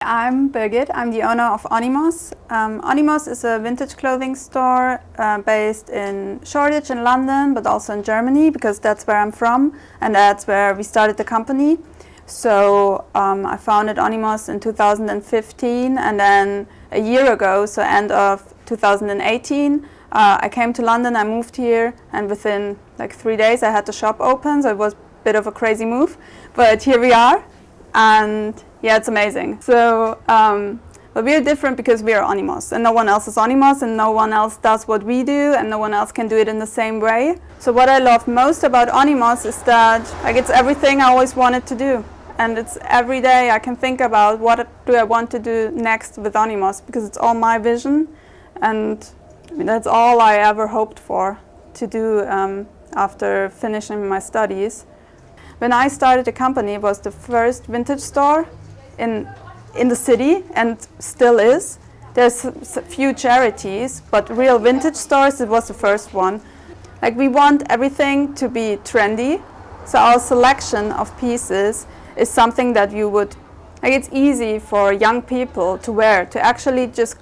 I'm Birgit. I'm the owner of ONIMOS. ONIMOS is a vintage clothing store based in Shoreditch in London, but also in Germany, because that's where I'm from and that's where we started the company. So I founded ONIMOS in 2015, and then a year ago, so end of 2018, I came to London, I moved here, and within like 3 days I had the shop open, so it was a bit of a crazy move, but here we are. And yeah, it's amazing. So, but we're different because we are ONIMOS, and no one else is ONIMOS, and no one else does what we do, and no one else can do it in the same way. So what I love most about ONIMOS is that it's everything I always wanted to do. And it's every day I can think about what do I want to do next with ONIMOS, because it's all my vision, and that's all I ever hoped for to do after finishing my studies. When I started the company, it was the first vintage store in the city, and still is. There's a few charities, but real vintage stores, it was the first one. We want everything to be trendy, so our selection of pieces is something that you would, it's easy for young people to wear, to actually just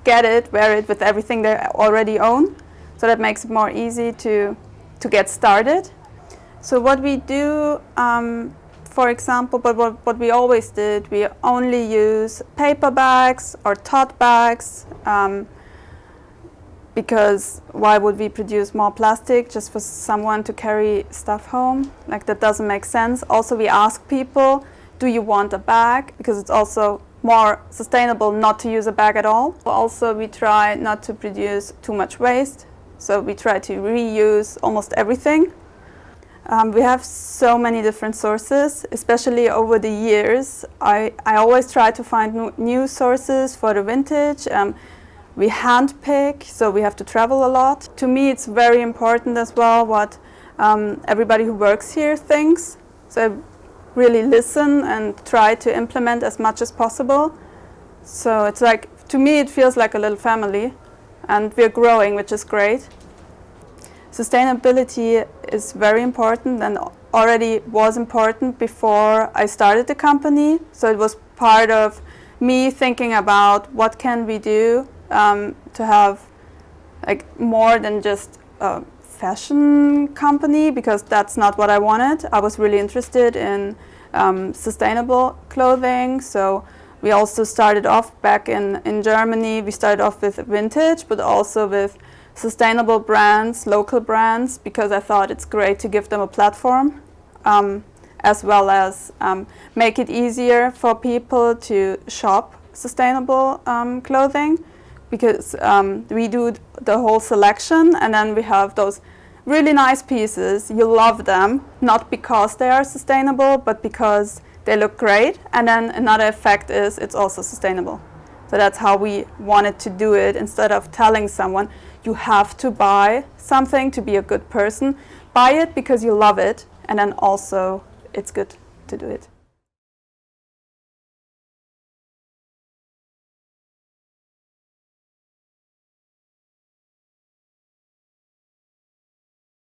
get it, wear it with everything they already own. So that makes it more easy to get started. So what we do, for example, but what we always did, we only use paper bags or tote bags, because why would we produce more plastic just for someone to carry stuff home? That doesn't make sense. Also, we ask people, do you want a bag? Because it's also more sustainable not to use a bag at all. Also, we try not to produce too much waste, so we try to reuse almost everything. We have so many different sources, especially over the years. I always try to find new sources for the vintage. We handpick, so we have to travel a lot. To me, it's very important as well what everybody who works here thinks. So I really listen and try to implement as much as possible. So it's to me, it feels like a little family, and we're growing, which is great. Sustainability is very important and already was important before I started the company. So it was part of me thinking about what can we do to have more than just a fashion company, because that's not what I wanted. I was really interested in sustainable clothing. So we also started off back in Germany. We started off with vintage, but also with sustainable brands, local brands, because I thought it's great to give them a platform, as well as make it easier for people to shop sustainable clothing, because we do the whole selection, and then we have those really nice pieces. You love them, not because they are sustainable, but because they look great, and then another effect is it's also sustainable. So that's how we wanted to do it. Instead of telling someone, you have to buy something to be a good person, buy it because you love it, and then also it's good to do it.